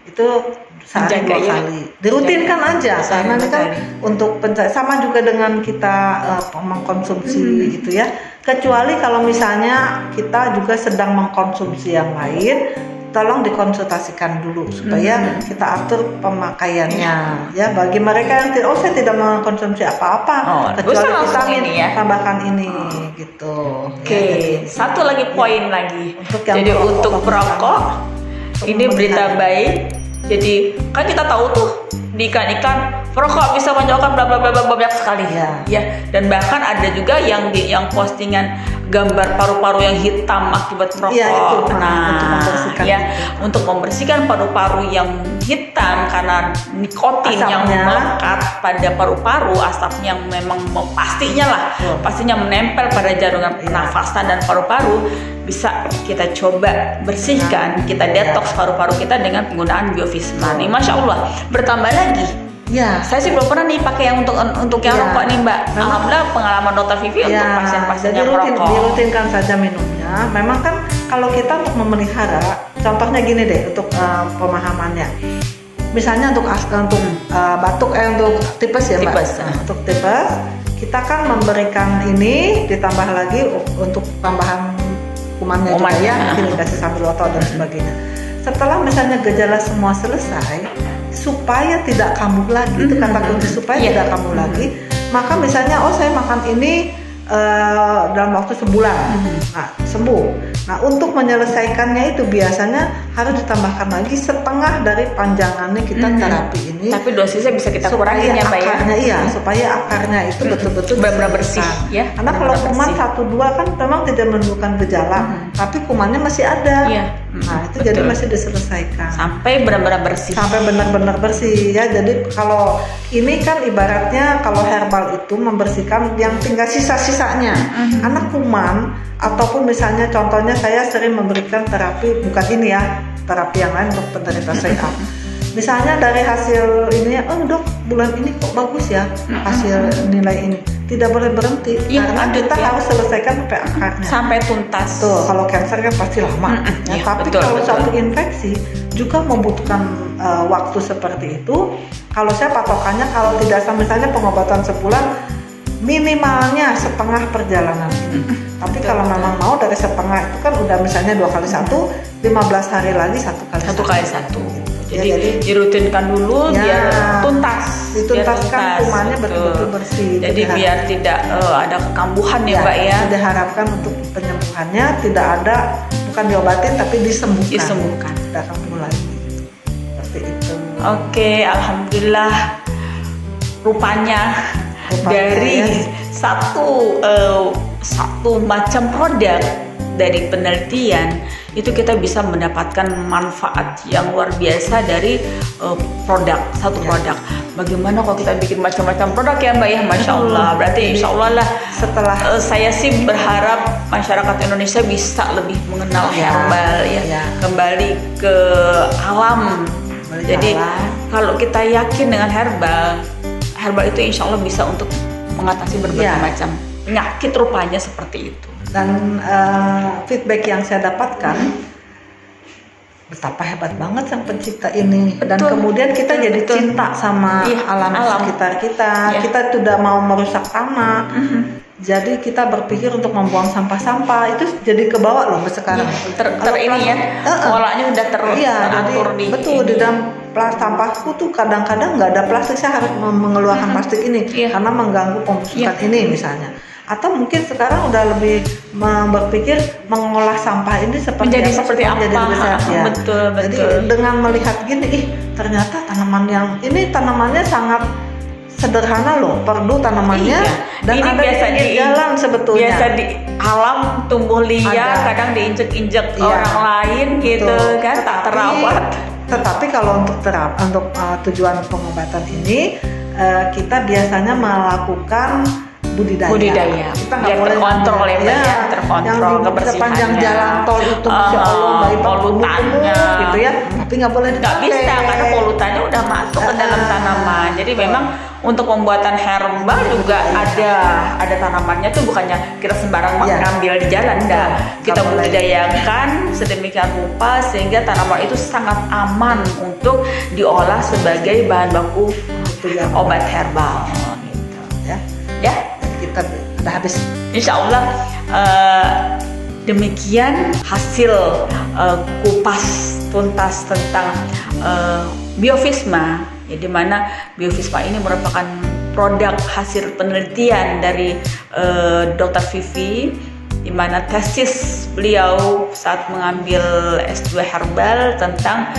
Itu sehari 2 kali. Dirutinkan aja karena ini kan untuk sama juga dengan kita mengkonsumsi gitu ya. Kecuali kalau misalnya kita juga sedang mengkonsumsi yang lain, tolong dikonsultasikan dulu supaya kita atur pemakaiannya ya. Bagi mereka yang saya tidak mengkonsumsi apa-apa kecuali vitamin ya, tambahkan ini gitu. Oke. Satu lagi poin lagi. Jadi untuk perokok ini berita baik. Jadi kan kita tahu tuh di ikan-ikan perokok bisa menyebabkan bla bla bla banyak sekali ya. Dan bahkan ada juga yang postingan gambar paru-paru yang hitam akibat merokok. Ya, itu, untuk membersihkan paru-paru yang hitam karena nikotin asapnya yang melekat pada paru-paru, asapnya yang memang pastinya menempel pada jaringan pernafasan dan paru-paru. Bisa kita coba bersihkan, kita detox paru-paru kita dengan penggunaan Biovisma. Nih, Masya Allah, bertambah lagi. Ya, saya sih belum pernah nih pakai yang untuk yang rokok nih, Mbak. Alhamdulillah pengalaman Dokter Vivi untuk pasien-pasien yang merokok. Dirutinkan saja minumnya. Memang kan kalau kita untuk memelihara, contohnya gini deh untuk pemahamannya. Misalnya untuk batuk, untuk tipes ya, Mbak. Untuk tipes, kita kan memberikan ini ditambah lagi untuk tambahan kumannya juga ya, mungkin dikasih sambil otot dan sebagainya. Setelah misalnya gejala semua selesai, supaya tidak kambuh lagi, itu kata kunci supaya tidak kambuh lagi, maka misalnya saya makan ini dalam waktu sebulan, sembuh. Nah, untuk menyelesaikannya itu biasanya harus ditambahkan lagi setengah dari panjangannya kita terapi ini. Tapi dosisnya bisa kita kurangin ya, Mbak ya? Iya, supaya akarnya itu betul-betul benar-benar bersih ya. Karena kalau kuman 1-2 kan memang tidak menunjukkan gejala, tapi kumannya masih ada. Nah, itu jadi masih diselesaikan. Sampai benar-benar bersih. Sampai benar-benar bersih ya. Jadi kalau ini kan ibaratnya kalau herbal itu membersihkan yang tinggal sisa-sisanya. Anak kuman ataupun misalnya contohnya saya sering memberikan terapi, bukan ini ya, terapi yang lain untuk penderita CA. Misalnya dari hasil ini, dok bulan ini kok bagus ya hasil nilai ini. Tidak boleh berhenti karena kita harus selesaikan sampai akarnya. Sampai tuntas. Tuh, kalau kanker kan pasti lama. Tapi kalau satu infeksi juga membutuhkan waktu seperti itu. Kalau saya patokannya kalau tidak misalnya pengobatan sebulan, minimalnya setengah perjalanan ini. Tapi kalau memang mau dari setengah itu kan udah misalnya 2 kali 1, 15 hari lagi 1 kali 1. Jadi dirutinkan dulu biar tuntas. Dituntaskan kumannya betul-betul bersih. Jadi biar tidak ada kekambuhan ya, Mbak ya. Diharapkan untuk penyembuhannya tidak ada, bukan diobatin tapi disembuhkan. Tidak kambuh lagi. Seperti itu. Oke, alhamdulillah. Rupanya dari satu macam produk dari penelitian itu kita bisa mendapatkan manfaat yang luar biasa dari produk. Bagaimana kalau kita bikin macam-macam produk ya, Mbak ya? Masya Allah. Berarti insya Allah lah setelah saya sih berharap masyarakat Indonesia bisa lebih mengenal herbal ya. Kembali ke alam. Jadi kalau kita yakin dengan herbal itu insya Allah bisa untuk mengatasi berbagai macam penyakit, rupanya seperti itu. Dan feedback yang saya dapatkan, betapa hebat banget sang pencipta ini. Dan kemudian kita jadi cinta sama alam sekitar kita. Kita tidak mau merusak tanah. Jadi kita berpikir untuk membuang sampah-sampah. Itu jadi kebawa loh sekarang. Polanya udah teratur di. Betul, di dalam sampahku tuh kadang-kadang nggak ada plastik. Saya harus mengeluarkan plastik ini karena mengganggu pembusukan ini misalnya. Atau mungkin sekarang udah lebih berpikir mengolah sampah ini seperti apa. Betul. Jadi dengan melihat gini, ternyata tanamannya sangat sederhana loh, perlu tanamannya dan ini ada biasa di jalan sebetulnya. Biasa di alam tumbuh liar, kadang diinjek-injek orang lain gitu kan, tak terawat. Tetapi kalau untuk tujuan pengobatan ini kita biasanya melakukan budidaya. Kita nggak boleh terkontrol ya, ya, terkontrol kebersihannya. Sepanjang jalan tol itu Masya Allah baik polutannya gitu ya, tapi nggak boleh dipakai. Nggak bisa karena polutannya udah masuk ke dalam tanaman. Jadi memang untuk pembuatan herbal juga ada tanamannya tuh bukannya kita sembarang ngambil di jalan, enggak. Kita budidayakan sedemikian rupa sehingga tanaman itu sangat aman untuk diolah sebagai bahan baku obat herbal gitu. Ya. Kita udah habis. Insya Allah demikian hasil kupas tuntas tentang biofisma, ya, di mana biofisma ini merupakan produk hasil penelitian dari Dr. Vivi, di mana tesis beliau saat mengambil S2 herbal tentang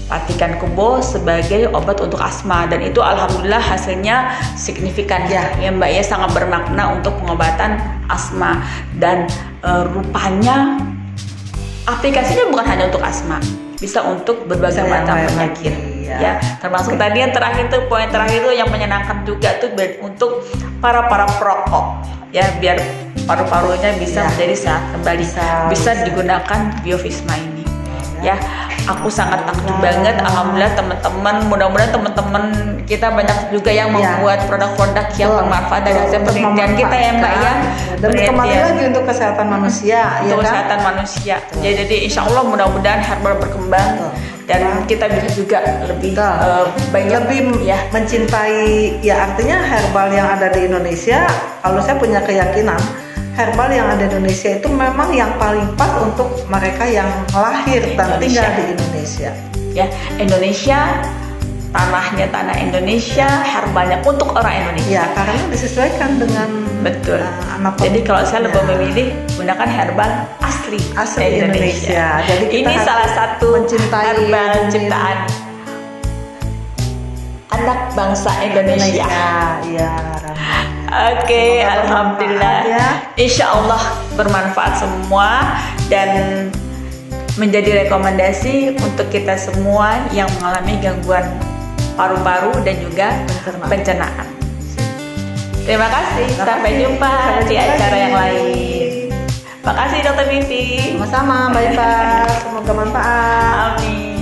patikan kebo sebagai obat untuk asma, dan itu alhamdulillah hasilnya signifikan ya Mbak ya, sangat bermakna untuk pengobatan asma, dan rupanya aplikasinya bukan hanya untuk asma, bisa untuk berbagai macam penyakit ya, termasuk tadi yang terakhir tuh, poin terakhir tuh yang menyenangkan juga tuh untuk para perokok ya, biar paru-parunya bisa menjadi sehat kembali, bisa digunakan biofisma ini ya. Aku sangat takjub banget, alhamdulillah teman-teman, mudah-mudahan teman-teman kita banyak juga yang membuat produk-produk yang bermanfaat dari hasil penelitian kita ya Mbak ya. Dan kembali lagi untuk kesehatan manusia, untuk kesehatan manusia. Jadi insya Allah mudah-mudahan herbal berkembang dan kita bisa juga lebih banyak mencintai ya, artinya herbal yang ada di Indonesia. Kalau saya punya keyakinan herbal yang ada di Indonesia itu memang yang paling pas untuk mereka yang lahir dan tinggal di Indonesia. Ya, Indonesia, tanahnya tanah Indonesia, herbalnya untuk orang Indonesia. Ya, karena disesuaikan dengan Jadi kalau saya lebih memilih gunakan herbal asli Indonesia. Jadi ini salah satu herbal ciptaan anak bangsa Indonesia. Ya. Oke, alhamdulillah. Insya Allah bermanfaat semua dan menjadi rekomendasi untuk kita semua yang mengalami gangguan paru-paru dan juga pencernaan. Terima kasih. Sampai jumpa di acara yang lain. Makasih Dr. Vivi. Sama-sama, baik-baik. Semoga manfaat. Amin.